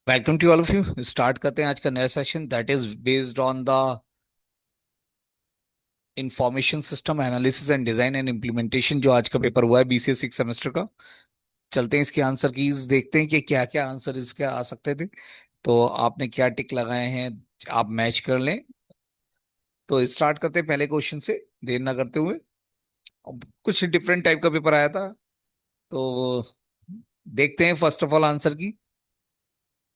Welcome to all of you. Start करते हैं आज का नया session that is based on the information system analysis and design and implementation. जो आज का पेपर हुआ है बीसीए सिक्स सेमेस्टर का। चलते हैं इसके आंसर कीज देखते हैं कि क्या क्या आंसर इसके आ सकते थे। तो आपने क्या टिक लगाए हैं, आप मैच कर लें। तो स्टार्ट करते हैं पहले क्वेश्चन से, देर ना करते हुए। अब कुछ डिफरेंट टाइप का पेपर आया था, तो देखते हैं फर्स्ट ऑफ ऑल आंसर की।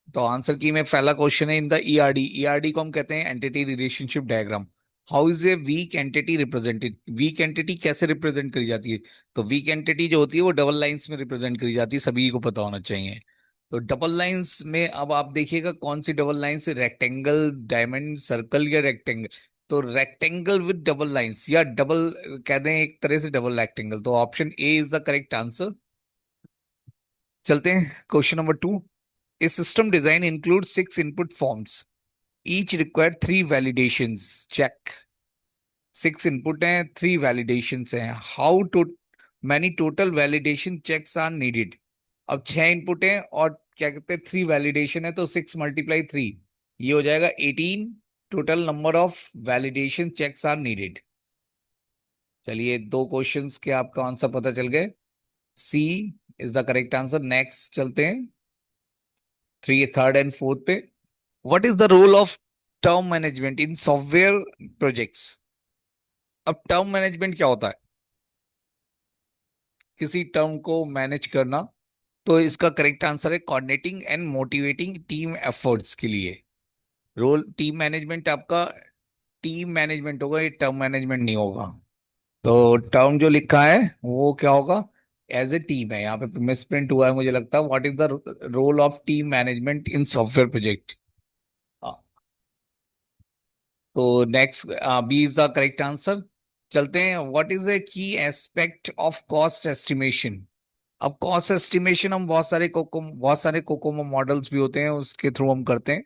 तो आंसर की में पहला क्वेश्चन है, इन द ईआरडी। ईआरडी को हम कहते हैं entity relationship diagram. How is a weak entity represented? Weak entity कैसे रिप्रेजेंट करी जाती है? तो वीक एंटिटी जो होती है वो डबल लाइंस में रिप्रेजेंट करी जाती है, सभी को पता होना चाहिए। तो डबल लाइंस में अब आप देखिएगा कौन सी double lines, rectangle, diamond, circle या रेक्टेंगल। तो रेक्टेंगल विद डबल लाइंस या डबल कह दें, एक तरह से डबल रेक्टेंगल। तो option A is the correct answer. चलते हैं question number two. A system design includes six input forms. Each require three validations. Check. Six input हैं, three validations हैं. How to many total validation checks are needed? अब छह input हैं और क्या कहते हैं, थ्री वैलिडेशन है, तो सिक्स मल्टीप्लाई थ्री, ये हो जाएगा 18। Total number of validation checks are needed. चलिए, दो क्वेश्चंस के आपका आंसर पता चल गए। C is the correct answer. Next चलते हैं थ्री, थर्ड एंड फोर्थ पे। What is the role of term management in software projects? अब टर्म मैनेजमेंट क्या होता है? किसी टर्म को मैनेज करना। तो इसका करेक्ट आंसर है coordinating and motivating team efforts के लिए। रोल टीम मैनेजमेंट आपका टीम मैनेजमेंट होगा, ये टर्म मैनेजमेंट नहीं होगा। तो टर्म जो लिखा है वो क्या होगा? एज ए टीम है, यहाँ पे मिसप्रिंट हुआ है मुझे लगता है। What is the role of team management in software project? तो next B is the correct answer. चलते हैं, what is a key aspect of cost estimation? अब कॉस्ट एस्टिमेशन हम बहुत सारे कोकोमो मॉडल्स भी होते हैं, उसके थ्रू हम करते हैं।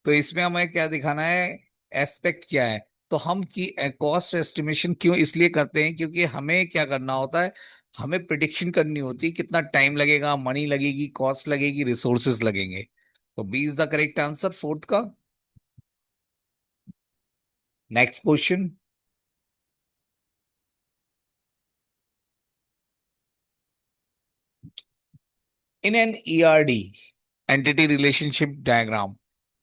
तो इसमें हमें क्या दिखाना है, एस्पेक्ट क्या है? तो हम की कॉस्ट एस्टिमेशन क्यों इसलिए करते हैं, क्योंकि हमें क्या करना होता है, हमें प्रिडिक्शन करनी होती है कितना टाइम लगेगा, मनी लगेगी, कॉस्ट लगेगी, रिसोर्सेज लगेंगे। तो B is the correct answer fourth का। Next question. In an ERD, entity relationship diagram,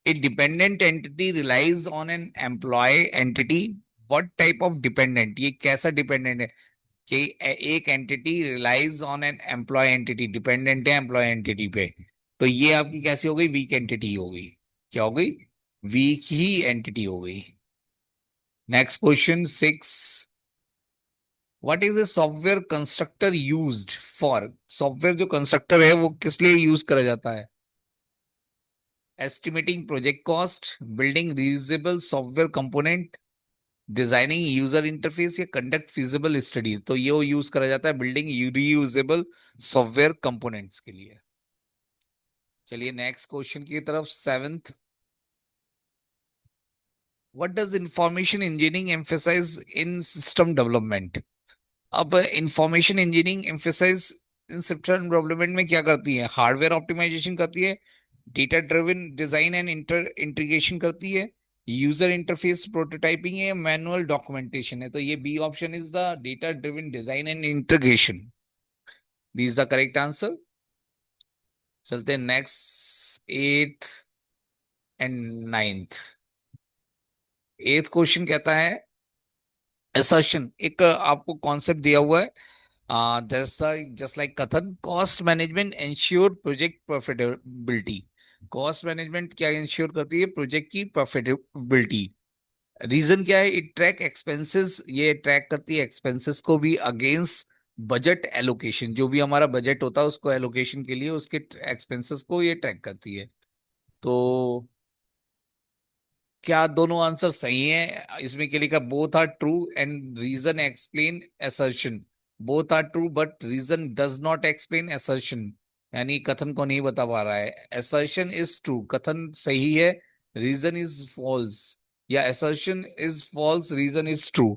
a dependent entity relies on an employee entity. What type of dependent? ये कैसा डिपेंडेंट है कि एक entity relies on an employ entity, dependent है employ entity पे। तो ये आपकी कैसी हो गई? वीक एंटिटी हो गई। क्या हो गई? वीक ही एंटिटी हो गई। Next question six. What is a software constructor used for? Software जो कंस्ट्रक्टर है वो किस लिए यूज करा जाता है? Estimating project cost, building reusable software component, designing user interface या कंडक्ट फिजिबल स्टडी। तो ये वो यूज करा जाता है बिल्डिंग रीयूजेबल सॉफ्टवेयर कंपोनेंट्स के लिए। चलिए नेक्स्ट क्वेश्चन की तरफ, seventh. What does information engineering emphasize in system development? अब information engineering emphasize in system development में क्या करती है? हार्डवेयर ऑप्टिमाइजेशन करती है, data driven design and integration करती है, यूजर इंटरफेस प्रोटोटाइपिंग है, मैनुअल डॉक्यूमेंटेशन है। तो ये B option is the data driven design and integration. B is the correct answer. चलते हैं next, eighth and ninth. Eighth question कहता है, असर्शन, एक आपको कॉन्सेप्ट दिया हुआ है, जैसा जस्ट लाइक कथन, cost management ensure project profitability. Cost management क्या इंश्योर करती है? प्रोजेक्ट की प्रॉफिटेबिलिटी। रीजन क्या है? इट ट्रैक एक्सपेंसेस, ये ट्रैक करती है एक्सपेंसेस को भी अगेंस्ट बजट एलोकेशन। जो भी हमारा बजट होता है उसको एलोकेशन के लिए उसके एक्सपेंसेस को ये ट्रैक करती है। तो क्या दोनों आंसर सही हैं? इसमें क्या लिखा, both are true and reason explain assertion. Both are true but reason does not explain assertion, यानी कथन को नहीं बता पा रहा है। असर्शन इज ट्रू, कथन सही है, रीजन इज फॉल्स, या assertion is false, reason is true.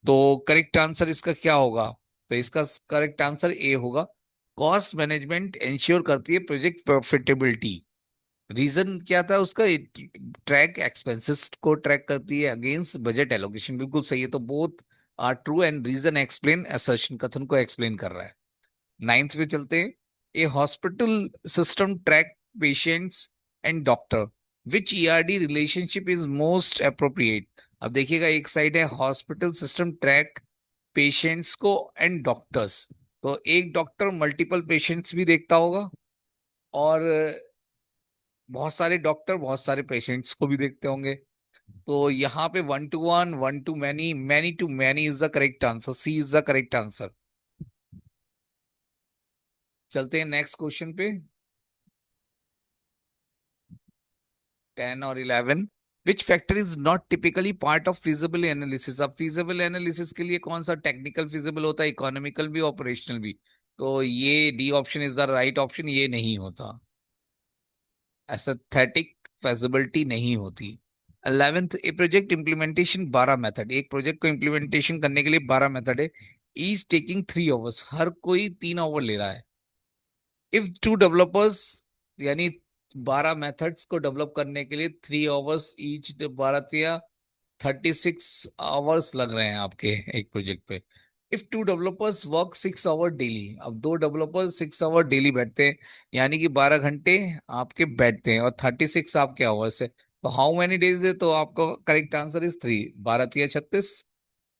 तो करेक्ट आंसर इसका क्या होगा? तो इसका करेक्ट आंसर ए होगा। कॉस्ट मैनेजमेंट इंश्योर करती है प्रोजेक्ट प्रॉफिटेबिलिटी। रीजन क्या था उसका? ट्रैक एक्सपेंसेस को ट्रैक करती है अगेंस्ट बजट एलोकेशन, बिल्कुल सही है। तो both are true and reason explain assertion, कथन को एक्सप्लेन कर रहा है। नाइन्थ पे चलते हैं। A hospital system track patients and doctor, which ERD relationship is most appropriate. अब देखिएगा, एक साइड है हॉस्पिटल सिस्टम ट्रैक पेशेंट्स को एंड डॉक्टर्स, तो एक डॉक्टर मल्टीपल पेशेंट्स भी देखता होगा, और बहुत सारे डॉक्टर बहुत सारे पेशेंट्स को भी देखते होंगे। तो यहाँ पे 1 to 1, 1 to many, many to many is the correct answer. C is the correct answer. चलते हैं नेक्स्ट क्वेश्चन पे। 10 और 11। Which factor is not typically part of feasible analysis. अब फिजिबल एनालिसिस के लिए कौन सा टेक्निकल फिजिबल होता है, इकोनॉमिकल भी ऑपरेशनल भी? तो ये D option is the right option, ये नहीं होता। एस्थेटिक फेजिबिलिटी नहीं होती। 11th, ए प्रोजेक्ट इम्प्लीमेंटेशन 12 मेथड। एक प्रोजेक्ट को इम्प्लीमेंटेशन करने के लिए 12 मेथड है। ईच टेकिंग 3 आवर्स, हर कोई 3 आवर ले रहा है। इफ टू डेवलपर्स, यानी 12 मेथड्स को डेवलप करने के लिए 3 आवर्स ईच, 36 आवर्स लग रहे हैं आपके एक प्रोजेक्ट पे। If two developers work 6 hour daily, अब दो डेवलपर्स 6 आवर डेली बैठते हैं, यानी कि 12 घंटे आपके बैठते हैं, और 36 आपके आवर्स है, तो हाउ मेनी डेज है? तो आपका करेक्ट आंसर इज 3। 12 या 36।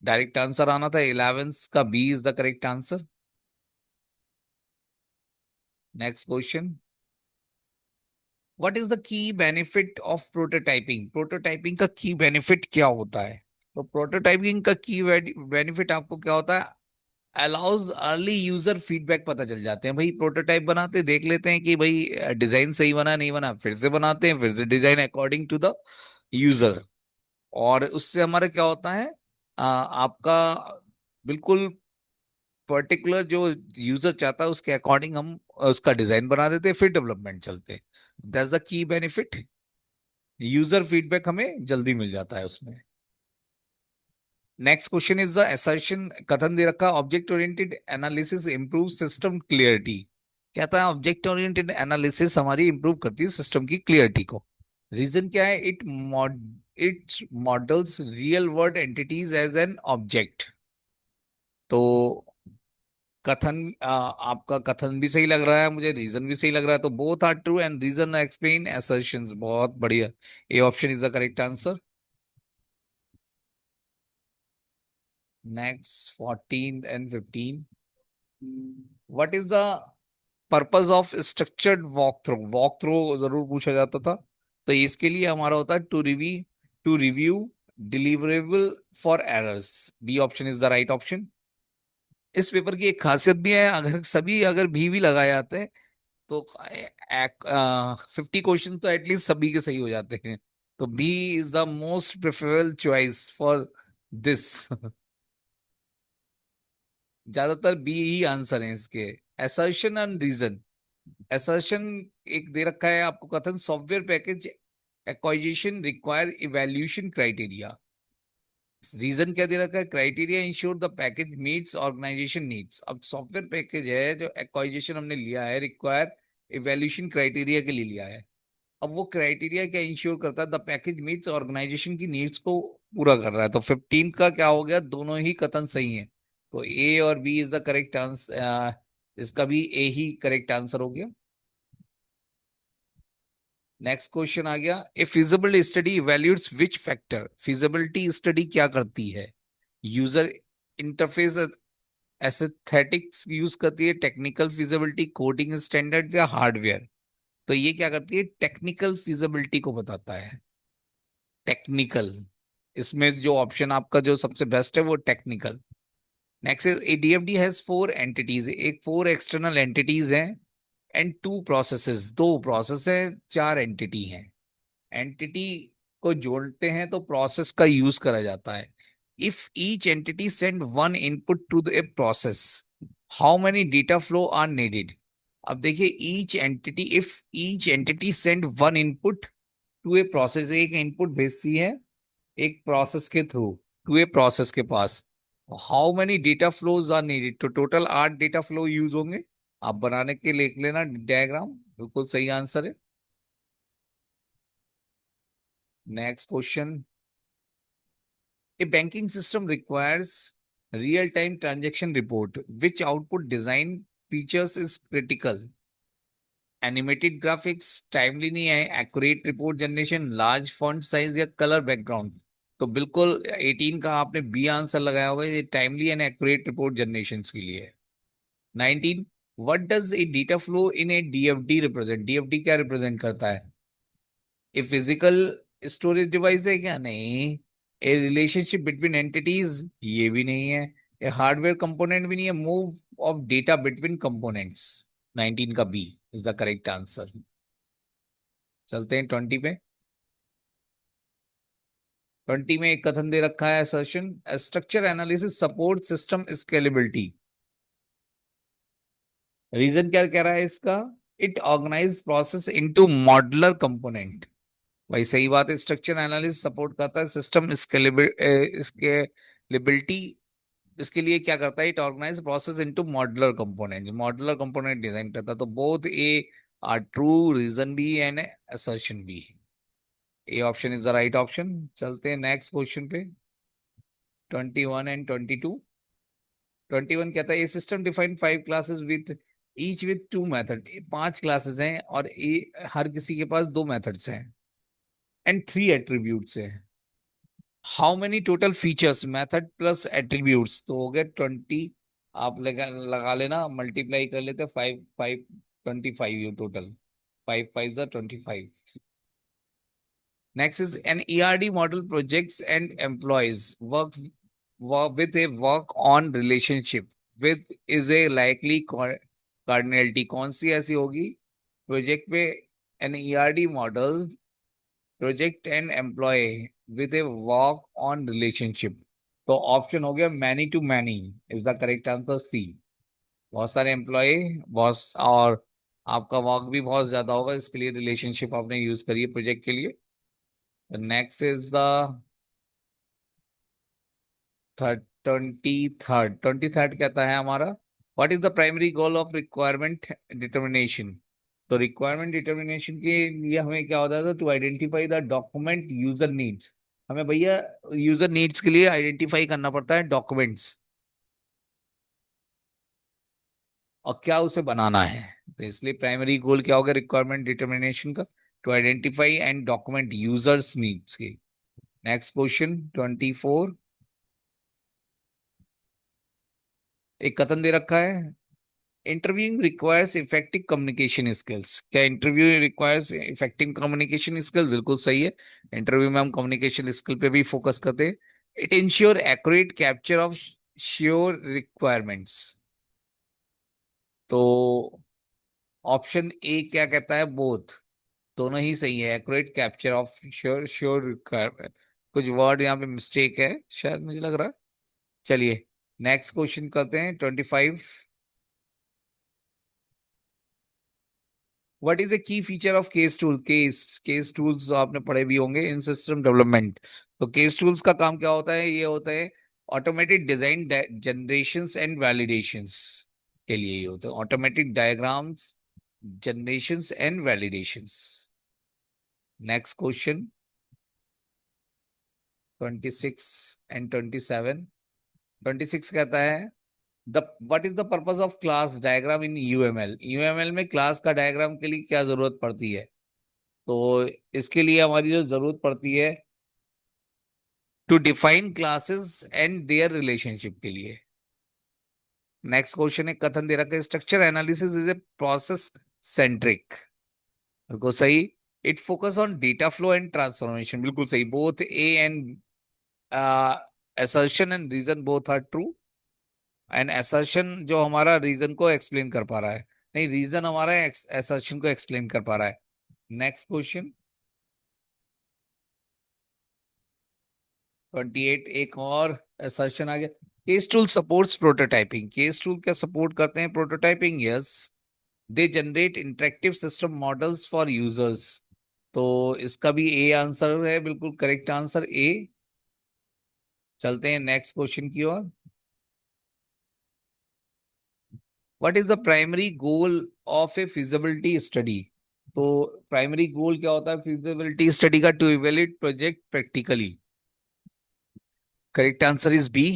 डायरेक्ट आंसर आना था 11 का, B is the correct answer. Next question. What is the key benefit of prototyping? Prototyping का की बेनिफिट क्या होता है? तो प्रोटोटाइपिंग का की बेनिफिट आपको क्या होता है? अलाउज अर्ली यूजर फीडबैक, पता चल जाते हैं भाई। प्रोटोटाइप बनाते देख लेते हैं कि भाई डिजाइन सही बना नहीं बना, फिर से बनाते हैं, फिर से design according to the user. और उससे हमारा क्या होता है, आपका बिल्कुल पर्टिकुलर जो यूजर चाहता है उसके अकॉर्डिंग हम उसका डिजाइन बना देते हैं, फिर डेवलपमेंट चलते हैं। That's the key benefit. User feedback हमें जल्दी मिल जाता है उसमें। Next question is the assertion, कथन दे रखा, object oriented analysis improve system clarity. कहता है ऑब्जेक्ट ओरिएंटेड एनालिसिस हमारी इंप्रूव करती है सिस्टम की क्लियरिटी को। रीजन क्या है? It models real world entities as an object. तो कथन आपका कथन भी सही लग रहा है मुझे, रीजन भी सही लग रहा है, तो both are true and reason explain assertions. बहुत बढ़िया, A option is the correct answer. Next 14 and 15। What is the purpose of structured walk through? Walk through जरूर पूछा जाता था, तो इसके लिए हमारा होता है to review deliverable for errors. B option is the right option. इस पेपर की एक खासियत भी है, अगर भी लगाए जाते हैं तो 50 क्वेश्चन तो एटलीस्ट सभी के सही हो जाते हैं। तो B is the most preferable choice for this. ज्यादातर बी ही आंसर है इसके। Assertion and reason. असर्शन एक दे रखा है आपको, कथन software package acquisition require evaluation criteria. Reason क्या दे रखा है? Criteria ensure the package meets organization needs. अब सॉफ्टवेयर पैकेज है जो एक्वाजिशन हमने लिया है, रिक्वायर इवैल्यूएशन क्राइटेरिया के लिए लिया है। अब वो क्राइटेरिया क्या इंश्योर करता है? द पैकेज मीट्स ऑर्गेनाइजेशन की नीड्स को पूरा कर रहा है। तो 15 का क्या हो गया? दोनों ही कथन सही है, तो ए और B is the correct answer. इसका भी ए ही करेक्ट आंसर हो गया। नेक्स्ट क्वेश्चन आ गया। A feasibility study evaluates which factor? Feasibility study क्या करती है? यूजर इंटरफेस, एस्थेटिक्स यूज करती है, टेक्निकल फिजिबिलिटी, कोडिंग स्टैंडर्ड्स, या हार्डवेयर? तो ये क्या करती है? टेक्निकल फिजिबिलिटी को बताता है। टेक्निकल, इसमें जो ऑप्शन आपका जो सबसे बेस्ट है वो technical. Next is a D F D has 4 entities, एक 4 एक्सटर्नल एंटिटीज हैं एंड 2 प्रोसेसेस, 2 प्रोसेस है, 4 एंटिटी हैं। एंटिटी को जोड़ते हैं तो प्रोसेस का यूज करा जाता है। If each entity send one input to the process, how many data flow are needed? अब देखिए, each entity send one input to a process, एक इनपुट भेजती है एक प्रोसेस के थ्रू टू ए प्रोसेस के पास। How many data flows are needed? तो टोटल 8 डेटा फ्लो यूज होंगे। आप बनाने के लिख लेना डायग्राम, बिल्कुल सही आंसर है। Next question, a banking system requires real-time transaction report. Which output design features is critical? Animated graphics, timely नहीं है, accurate report generation, large font size या color background? तो बिल्कुल 18 का आपने बी आंसर लगाया होगा, ये timely and accurate report generation के लिए है। 19, what does A data flow in A DFD represent? DFD क्या रिप्रेजेंट करता है? ए फिजिकल स्टोरेज डिवाइस है क्या? नहीं। ए रिलेशनशिप बिटवीन एंटिटीज? ये भी नहीं है। ए हार्डवेयर कंपोनेंट भी नहीं है। Move of data between components? 19 का B is the correct answer. चलते हैं 20 पे। 20 में एक कथन दे रखा है, assertion, structure analysis support system scalability. Reason क्या कह रहा है इसका? It organize process into modular component. भाई सही बात है, स्ट्रक्चर एनालिसिस सपोर्ट करता है सिस्टम स्केलेबिलिटी। इसके लिए क्या करता है? It organize process into modular component, modular component design करता है। तो both A are true, reason भी एंड असर्शन भी। A option is the right option. चलते हैं नेक्स्ट क्वेश्चन पे। 21 एंड 22। 21 कहता है, ये system define 5 classes with each with 2 method. 5 classes हैं और हर किसी के पास 2 मेथड्स हैं एंड 3 एट्रीब्यूट्स हैं। How many total features? Method plus attributes तो हो गए 20। आप लगा लेना, मल्टीप्लाई कर लेते, 5 5 25 total. 5 5 25। Next is an ERD model projects and employees work with a work on relationship with is a likely cardinality। कौन सी ऐसी होगी प्रोजेक्ट पे? An ERD model project and employ with a work on relationship. तो option हो गया many to many is the correct answer, C. बहुत सारे employ, boss, और आपका वर्क भी बहुत ज्यादा होगा, इसके लिए रिलेशनशिप आपने यूज करी है प्रोजेक्ट के लिए। Next is the third, 23rd कहता है हमारा, what is the primary goal of requirement determination? तो रिक्वायरमेंट डिटर्मिनेशन के लिए हमें क्या होता है? To identify the document user needs. हमें भैया यूजर नीड्स के लिए आइडेंटिफाई करना पड़ता है डॉक्यूमेंट्स, और क्या उसे बनाना है। तो इसलिए प्राइमरी गोल क्या होगा रिक्वायरमेंट डिटर्मिनेशन का? To identify and document users needs के। Next question 24। एक कथन दे रखा है, interviewing requires effective communication skills. क्या interview requires effective communication skills? बिल्कुल सही है। इंटरव्यू में हम कम्युनिकेशन स्किल पे भी फोकस करते हैं। It ensure accurate capture of sure requirements. तो ऑप्शन ए क्या कहता है? बोथ, दोनों ही सही है। Accurate capture of sure sure requirement, कुछ वर्ड यहाँ पे मिस्टेक है शायद, मुझे लग रहा है। चलिए नेक्स्ट क्वेश्चन करते हैं 25। What is the key feature of case tool? Case tools आपने पढ़े भी होंगे इन सिस्टम डेवलपमेंट। तो केस टूल्स का काम क्या होता है? ये होता है automatic design generations and validations के लिए। ये होता है automatic diagrams generations and validations. Next question 26 and 27। 26 कहता है, the what is the purpose of class diagram in UML? UML में क्लास का डायग्राम के लिए क्या जरूरत पड़ती है? तो इसके लिए हमारी जो जरूरत पड़ती है to define classes and their relationship के लिए। नेक्स्ट क्वेश्चन, एक कथन दे रखा है, structure analysis is a process centric. बिल्कुल सही। It focus on data flow and transformation. बिल्कुल सही। Both A and assertion and reason both are true. And assertion जो हमारा रीजन को एक्सप्लेन कर पा रहा है, नहीं, रीजन हमारा assertion को एक्सप्लेन कर पा रहा है। नेक्स्ट क्वेश्चन 28, एक और assertion आ गया, case tool supports prototyping. Case tool क्या सपोर्ट करते हैं? Prototyping, yes. They generate interactive system models for users. तो इसका भी ए आंसर है, बिल्कुल करेक्ट आंसर ए। चलते हैं नेक्स्ट क्वेश्चन की ओर। What is the primary goal of a feasibility study? तो प्राइमरी गोल क्या होता है फिजिबिलिटी स्टडी का? To evaluate project practically. Correct answer is B.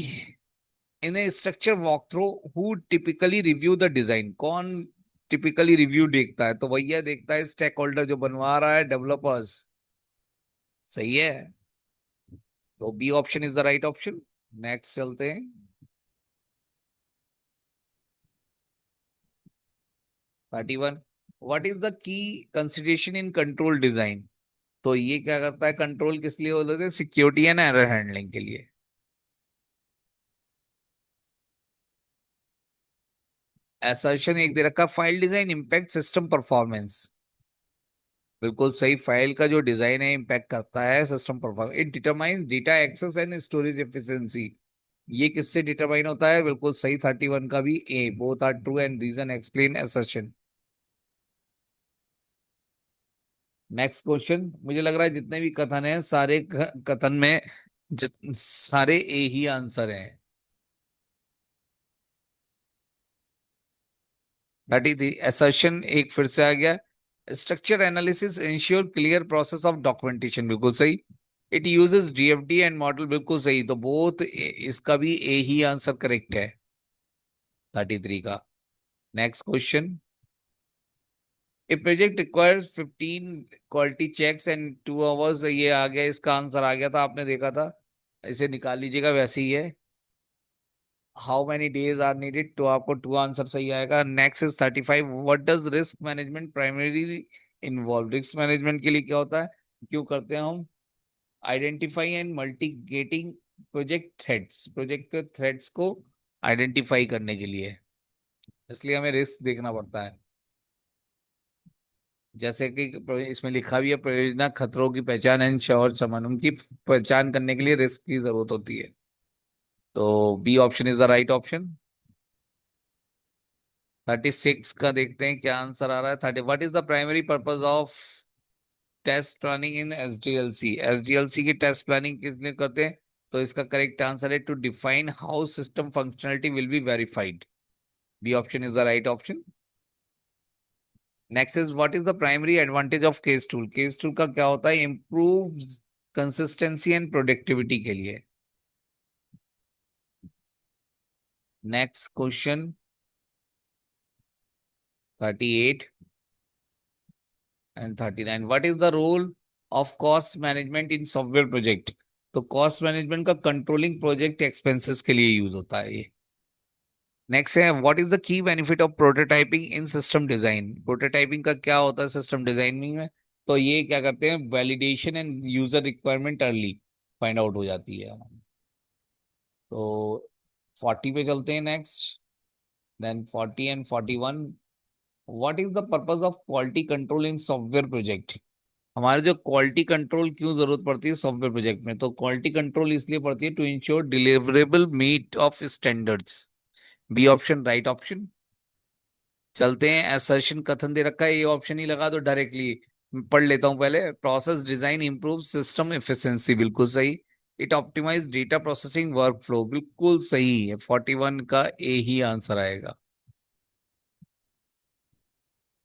In a structure walk through, who typically review the design? कौन typically review देखता है? तो भैया देखता है स्टेक होल्डर जो बनवा रहा है, डेवलपर्स। सही है। तो B option is the right option. Next चलते हैं। 31। What is the key consideration in control design? तो ये क्या करता है? कंट्रोल किस लिए होते हैं? सिक्योरिटी एंड एरर हैंडलिंग के लिए। असर्शन एक दे रखा, file design impact system performance. बिल्कुल सही। फाइल का जो डिजाइन है इम्पैक्ट करता है system performance. It determine data access and storage efficiency. ये किससे डिटरमाइन होता है? बिल्कुल सही। 31 का भी A, both are true and reason explain assertion. Next question. मुझे लग रहा है जितने भी कथन हैं सारे कथन में सारे ए ही आंसर हैं। 33 असर्शन एक फिर से आ गया। Structure analysis ensure clear process of documentation. बिल्कुल सही। It uses DFD and model. बिल्कुल सही। तो बोथ, इसका भी ए ही आंसर करेक्ट है 33 का। Next question. A project requires 15 quality checks and 2 hours. ये आ गया, इसका आंसर आ गया था, आपने देखा था। इसे निकाल लीजिएगा, वैसे ही है। How many days are needed? तो आपको टू आंसर सही आएगा। Next is 35। What does risk management primarily involve? Risk management के लिए क्या होता है, क्यों करते हैं हम? Identify and mitigating project threads. Project के थ्रेड्स को आइडेंटिफाई करने के लिए, इसलिए हमें रिस्क देखना पड़ता है। जैसे कि इसमें लिखा भी है, परियोजना खतरों की पहचान एंड श्योर समन, उनकी पहचान करने के लिए रिस्क की जरूरत होती है। तो B option is the right option. 36 का देखते हैं क्या आंसर आ रहा है। 30। What is the primary purpose of test planning in SDLC? SDLC की टेस्ट प्लानिंग किस लिए करते हैं? तो इसका करेक्ट आंसर है to define how system functionality will be verified. B option is the right option. Next is what is the primary advantage of case tool? Case tool का क्या होता है? इंप्रूव कंसिस्टेंसी एंड प्रोडक्टिविटी के लिए। Next question. 38 and 39। What is the role of cost management in software project? तो cost management का controlling project expenses के लिए यूज होता है ये। नेक्स्ट है what is the key benefit of prototyping in system design? Prototyping का क्या होता है सिस्टम डिजाइनिंग में? तो ये क्या करते हैं? Validation and user requirement early find out हो जाती है हमारी। तो 40 पे चलते हैं next. Then 40 and 41। What is the purpose of quality control in software project? हमारे जो क्वालिटी कंट्रोल क्यों जरूरत पड़ती है सॉफ्टवेयर प्रोजेक्ट में? तो क्वालिटी कंट्रोल इसलिए पड़ती है to ensure deliverable meet of standards. B option right option. चलते हैं। असर्शन कथन दे रखा है, ये ऑप्शन ही लगा दो डायरेक्टली। पढ़ लेता हूं पहले। Process design improve system efficiency. बिल्कुल सही। It optimize data processing work flow. बिल्कुल सही है। 41 का ए ही आंसर आएगा।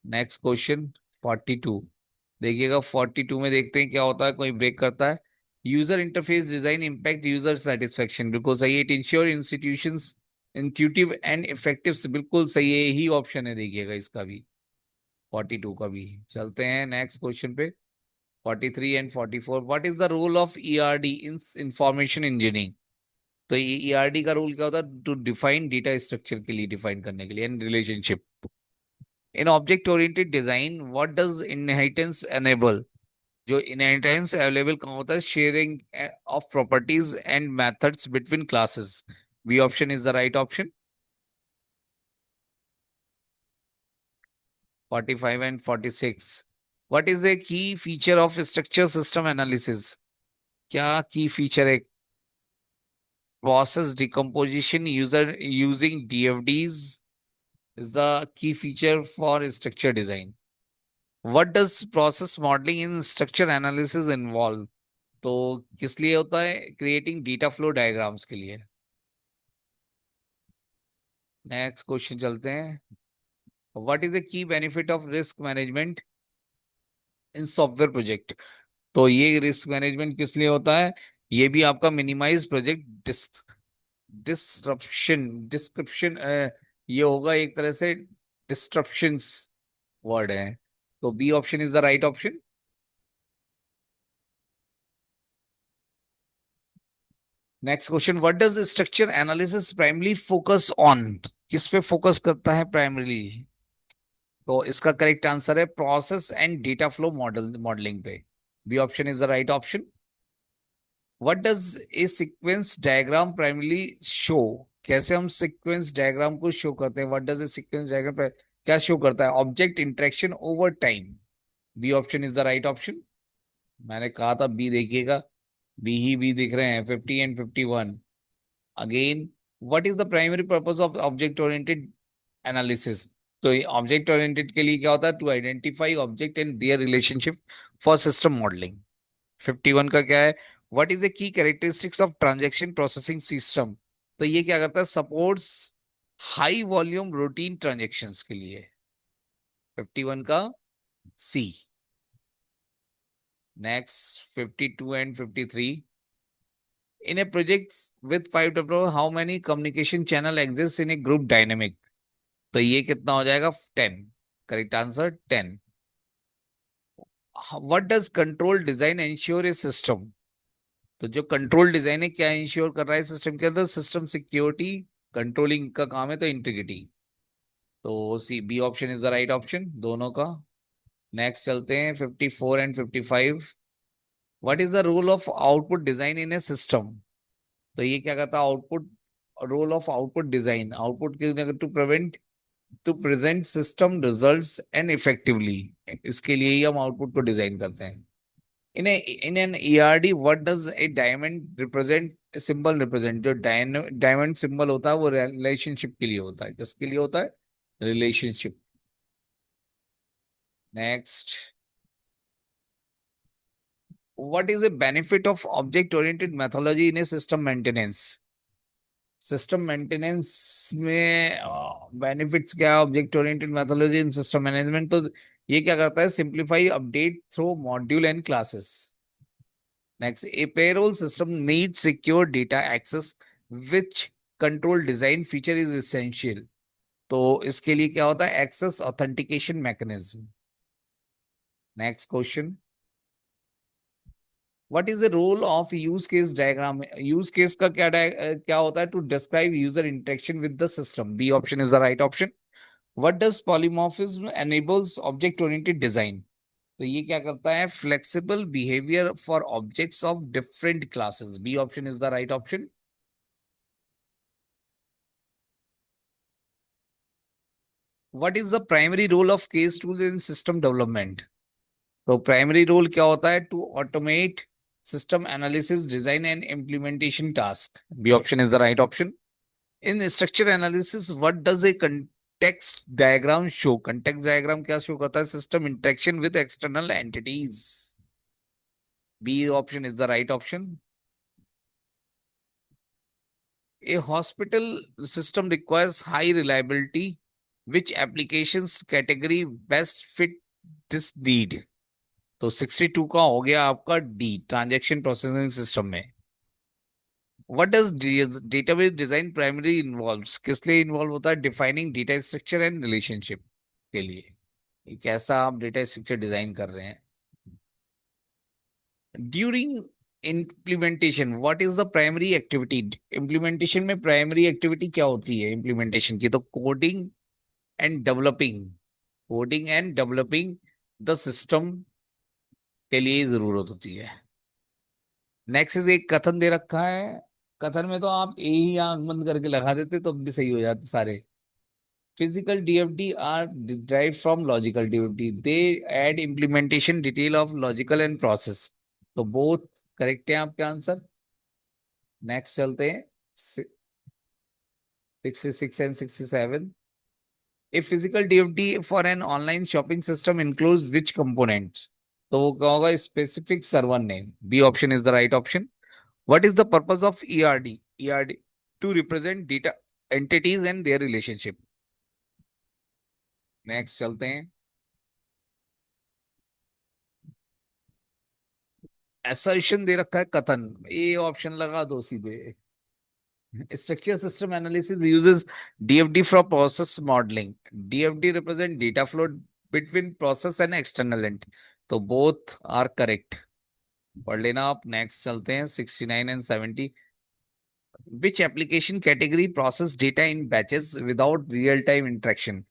Next question. 42। देखिएगा 42 में देखते हैं क्या होता है, कोई ब्रेक करता है। User interface design impact user satisfaction. बिल्कुल सही। It ensure institutions intuitive and effective. बिल्कुल सही है, यही ऑप्शन है देखिएगा इसका भी। 42 का भी। चलते हैं नेक्स्ट क्वेश्चन पे। 43 and 44। What is the role of ERD in information engineering? तो ये ईआरडी का रोल क्या होता है? टू डिफाइन डेटा स्ट्रक्चर के लिए, डिफाइन करने के लिए, and relationship. In object oriented design what does inheritance enable? जो इनहेरिटेंस अवेलेबल कहाँ होता है? Sharing of properties and methods between classes. B option is the right option. 45 and 46। What is a key feature of structure system analysis? क्या key feature है? Process decomposition user using DFDs is the key feature for structure design. What does process modeling in structure analysis involve? तो किस लिए होता है? Creating data flow diagrams के लिए। Next question चलते हैं। What is the key benefit of risk management? In software project. तो ये रिस्क मैनेजमेंट किस लिए होता है? ये भी आपका मिनिमाइज प्रोजेक्ट डिस्ट्रप्शन डिस्क्रिप्शन, ये होगा एक तरह से डिस्ट्रप्शंस वर्ड है। तो B option is the right option. Next question, what does structure analysis primary focus on? किस पे फोकस करता है प्राइमरीली? तो इसका करेक्ट आंसर है process and data flow modelling पे। B option is the right option. What does a sequence diagram primarly show? कैसे हम सीक्वेंस डायग्राम को शो करते हैं? What does a sequence diagram क्या शो करता है? Object interaction over time. B option is the right option. मैंने कहा था बी देखिएगा, बी ही बी दिख रहे हैं, 50 and 51। Again, what is the primary purpose of object oriented analysis? तो ये ऑब्जेक्ट ओरिएंटेड के लिए क्या होता है? To identify object and their relationship for system modelling. 51 का क्या है? What is the key characteristics of transaction processing system? तो ये क्या करता है? Supports high volume routine transactions के लिए। 51 का C. Next 52 and 53, in a project with 5 developers, how many communication channel exists in a group dynamic? तो ये कितना हो जाएगा? 10। Correct answer 10। What does control design ensure A system? तो जो कंट्रोल डिजाइन है क्या इंश्योर कर रहा है सिस्टम के अंदर? सिस्टम सिक्योरिटी, कंट्रोलिंग का काम है, तो इंटीग्रिटी। तो C B option is the right option दोनों का। नेक्स्ट चलते हैं 54 and 55। What is the role of output design in a system? तो ये क्या करता है? Output, role of output design, output के to present system results and effectively. इसके लिए ही हम आउटपुट को डिजाइन करते हैं। In an ERD what does a diamond represent? Symbol represent, जो डायमंड सिंबल होता है वो रिलेशनशिप के लिए होता है। किसके लिए होता है? Relationship. Next, what is the benefit of object oriented methodology in a system maintenance? System maintenance में बेनिफिट्स क्या है object oriented methodology in system management? तो ये क्या करता है? Simplify update through module and classes. Next, a payroll system need secure data access, which control design feature is essential? तो इसके लिए क्या होता है? Access authentication mechanism. Next question, what is the role of use case diagram? Use case का क्या होता है? To describe user interaction with the system. B option is the right option. What does polymorphism enables object oriented design? तो ये क्या करता है? Flexible behaviour for objects of different classes. B option is the right option. What is the primary role of case tool in system development? तो primary role क्या होता है? To automate system analysis, design and implementation task. B option is the right option. In structure analysis what does a context diagram show? Context diagram क्या show करता है? System interaction with external entities. B option is the right option. A hospital system requires high reliability. Which applications category best fit this need? तो 62 का हो गया आपका D, transaction processing system में। What does database design primary involves? किस लिए involve होता है? Defining data structure and relationship के लिए। ये कैसा आप डेटा स्ट्रक्चर डिजाइन कर रहे हैं? During implementation what is the primary activity? Implementation में प्राइमरी एक्टिविटी क्या होती है इम्प्लीमेंटेशन की? तो developing coding and developing the system के लिए ही जरूरत होती है। नेक्स्ट इज एक कथन दे रखा है। कथन में तो आप ए ही आंख बंद करके लगा देते तो अब भी सही हो जाते सारे। Physical DFD are derive from logical DFD, they add implementation detail of logical and process. तो बोथ करेक्ट है आपके आंसर। नेक्स्ट चलते हैं 66 and 67। A physical DFD for an online shopping system includes which components? तो वो क्या होगा? Specific server name. B option is the right option. What is the purpose of ERD? ERD to represent data entities and their relationship. Next चलते हैं assertion दे रखा है कथन, ये ऑप्शन लगा दो सीधे। Structure system analysis uses DFD for process modeling. DFD represent data flow between process and external ent. तो both are correct. पढ़ लेना आप। नेक्स्ट चलते हैं 69 and 70। Which application category process data in batches without real time interaction?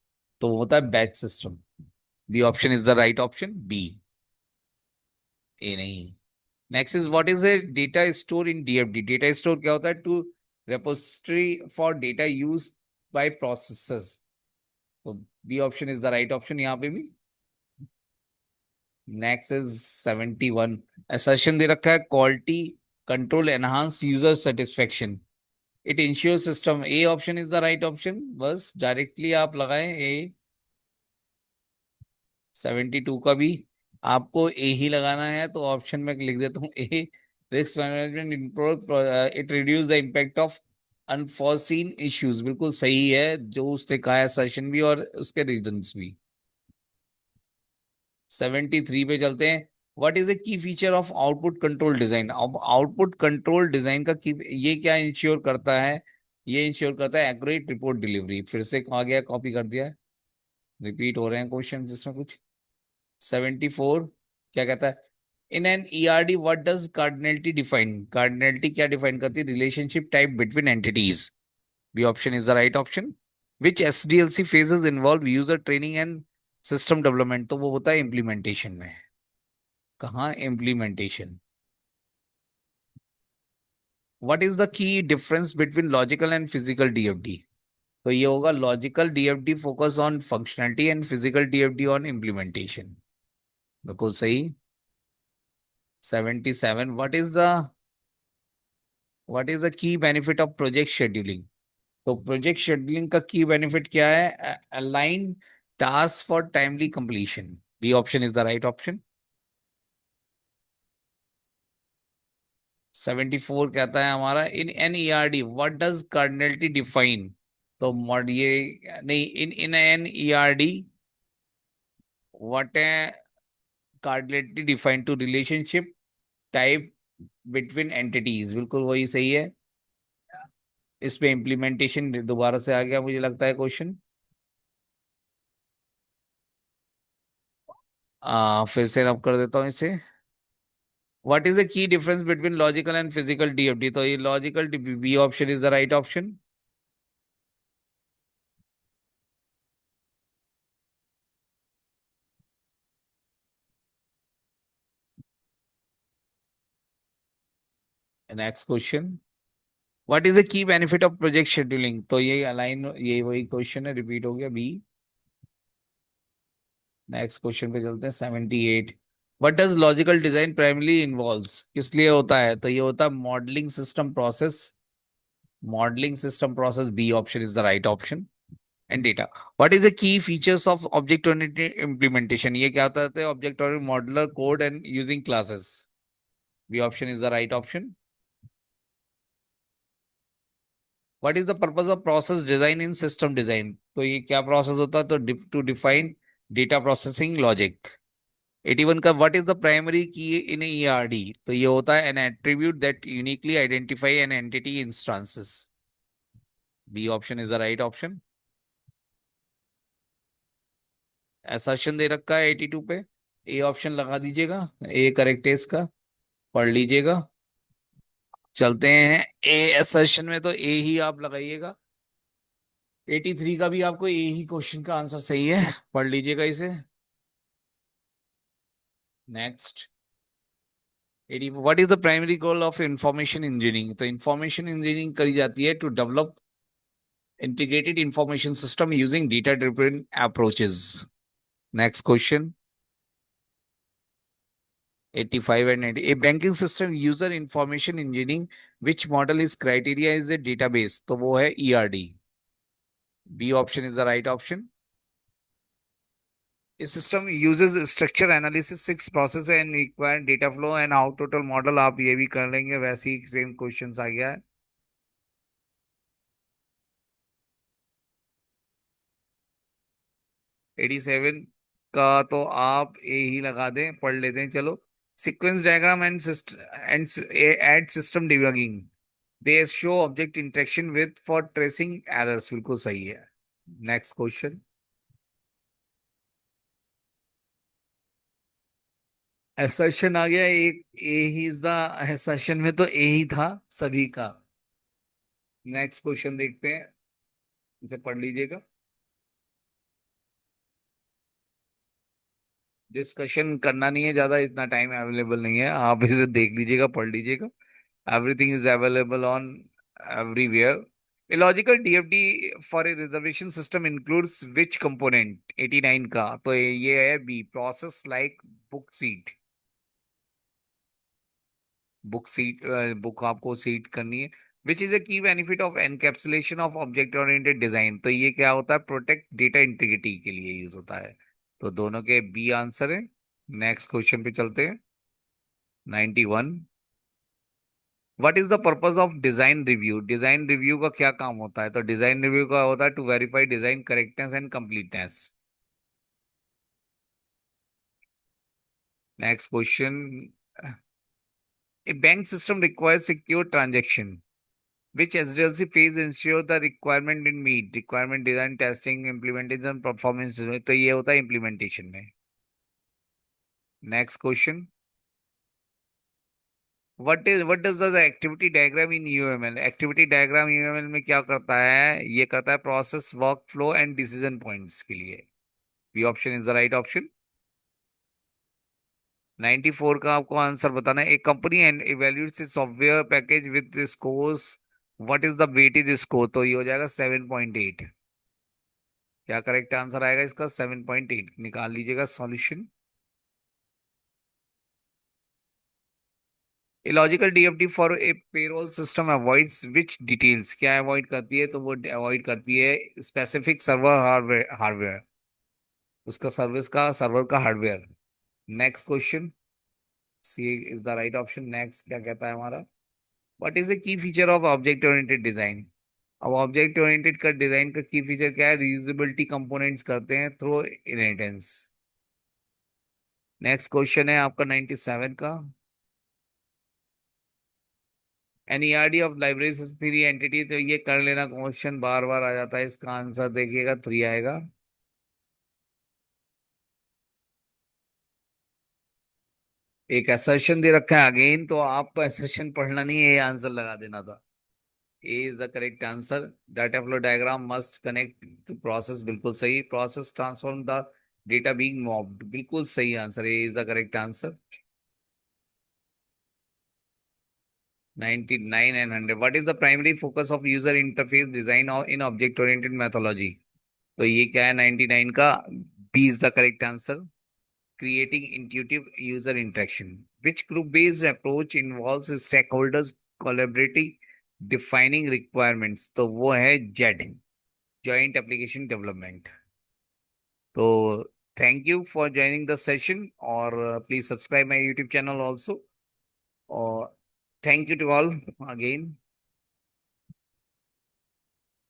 तो वो होता है batch system. The option is the right option B। A नहीं। Next is what is a data store in DFD? Data store क्या होता है? To repository for data use by processors. तो B option is the right option यहाँ पे भी। Next is 71। Assertion दे रखा है quality control enhance user satisfaction, it ensure system. A option is the right option, बस डायरेक्टली आप लगाएं ए। 72 का भी आपको ए ही लगाना है, तो ऑप्शन में लिख देता हूँ A. Risk management improve, it reduce the impact of unforeseen issues. बिल्कुल सही है जो उसने कहा है, सेशन भी और उसके रीजंस भी। 73 पे चलते हैं। What is the key feature of output control design? अब आउटपुट कंट्रोल डिजाइन का की ये क्या इंश्योर करता है? ये इंश्योर करता है एक्यूरेट रिपोर्ट डिलीवरी। फिर से कहा गया, कॉपी कर दिया है, रिपीट हो रहे हैं क्वेश्चन जिसमें कुछ। 74 क्या कहता है? In an ERD what does cardinality define? Cardinality क्या डिफाइन करती है? Relationship type between entities. B option is the right option. Which SDLC phases involve user training and system development? तो वो होता है इम्प्लीमेंटेशन में। कहाँ implementation? What is the key difference between logical and physical DFD? तो ये होगा logical DFD focus on functionality and physical DFD on implementation. बिल्कुल सही। 77। What is the key benefit of project scheduling? तो प्रोजेक्ट शेड्यूलिंग का key benefit क्या है? Align task for timely completion. B option is the right option. 74 कहता है हमारा in an ERD what does cardinality define? तो मॉड ये नहीं, in in an ERD what है cardinality define? To relationship type between entities. बिल्कुल वही सही है। इस पे इम्प्लीमेंटेशन दोबारा से आ गया मुझे लगता है क्वेश्चन। फिर से रब कर देता हूँ इसे। What is the key difference between logical and physical DFD? तो ये logical, B option is the right option. Next question. What is the key benefit of project scheduling? तो ये अलाइन, ये वही क्वेश्चन है, रिपीट हो गया बी। नेक्स्ट क्वेश्चन पे चलते हैं 78। What does logical design primarily involves? किस लिए होता है? तो ये होता है modelling system process. Modelling system process, B option is the right option. And data. What is the key features of object oriented implementation? ये क्या होता है? Object oriented modular code and using classes. B option is the right option. What is the purpose of process design in system design? तो ये क्या process होता है? तो to define data processing logic. 81 का व्हाट इज द प्राइमरी की इन ERD? तो ये होता है an attribute that uniquely identify an entity instances. B option is the right option. Assertion दे रखा है 82 पे, ए ऑप्शन लगा दीजिएगा। ए करेक्ट है इसका, पढ़ लीजिएगा। चलते हैं ए असर्शन में, तो ए ही आप लगाइएगा। 83 का भी आपको ए ही क्वेश्चन का आंसर सही है, पढ़ लीजिएगा इसे। Next 80। What is the primary goal of information engineering? तो इंफॉर्मेशन इंजीनियरिंग करी जाती है to develop integrated information system using data driven approaches. Next question 85 and 90। A banking system user information engineering which model is criteria is a database? तो वो है ERD। B option is the right option। A system uses structure analysis, six process and require data flow and out total model। आप ये भी कर लेंगे, वैसे ही same questions आ गया है। 87 का तो आप ए ही लगा दें, पढ़ लेते हैं चलो। Sequence diagram and add system debugging. They show object interaction with for tracing errors. बिल्कुल सही है. Next question. Assertion आ गया. एक A he is the assertion में तो A ही था सभी का. नेक्स्ट क्वेश्चन देखते हैं. इसे पढ़ लीजिएगा. डिस्कशन करना नहीं है ज्यादा, इतना टाइम अवेलेबल नहीं है. आप इसे देख लीजिएगा, पढ़ लीजिएगा. Everything is available on everywhere. A logical DFD for a reservation system includes which component? 89 का तो ये है B. Process like book seat. Book seat, book आपको सीट करनी है. Which is a key benefit of encapsulation of object oriented design. तो ये क्या होता है? प्रोटेक्ट डेटा इंटीग्रिटी के लिए यूज होता है. तो दोनों के बी आंसर है. नेक्स्ट क्वेश्चन पे चलते हैं. 91. What is the purpose of design review? Design review का क्या काम होता है? तो डिजाइन रिव्यू का होता है to verify design correctness and completeness. Next question. A bank system requires secure transaction. Which SDLC phase ensure the requirement in meet? Requirement design, testing, implementation, performance. तो ये होता है implementation में. Next question. What does the activity diagram in UML? Activity diagram UML में क्या करता है? ये करता है process, workflow and decision points के लिए. B option is the right option. 94 का आपको आंसर बताना है. एक company and evaluates its software package with scores. What is the weightage score? तो ये हो जाएगा 7.8. क्या करेक्ट आंसर आएगा इसका? 7.8. निकाल लीजिएगा solution. A logical DFD for a payroll system avoids which details. क्या अवॉइड करती है? तो वो अवॉइड करती है स्पेसिफिक सर्वर हार्डवेयर. हार्डवेयर उसका सर्विस का सर्वर का hardware. Next question. C is the right option. Next क्या कहता है हमारा? What is the key feature of object oriented design? अब ऑब्जेक्ट ओरिएंटेड का डिजाइन का की फीचर क्या है? रीयूजेबिलिटी कंपोनेंट्स करते हैं थ्रू इनहेरिटेंस. नेक्स्ट क्वेश्चन है आपका 97 का. एनईआरडी ऑफ लाइब्रेरी थ्री एंटिटी. तो ये कर लेना, क्वेश्चन बार बार आ जाता है. इसका आंसर देखिएगा 3 आएगा. एक असर्शन दे रखा है अगेन, तो आपको असर्शन पढ़ना नहीं है, ये आंसर लगा देना था. A is the correct answer. Data flow diagram must connect to process. बिल्कुल सही. Process transform the data being moved. बिल्कुल सही answer. A is the correct answer. 99 and 100. What is the primary focus of user interface design in object oriented methodology? तो ये क्या है 99 का? B is the correct answer. Creating intuitive user interaction. Which group-based approach involves stakeholders collaborating, defining requirements? तो वो है JAD. Joint Application Development. तो thank you for joining the session, और please subscribe my YouTube channel also. और thank you to all again.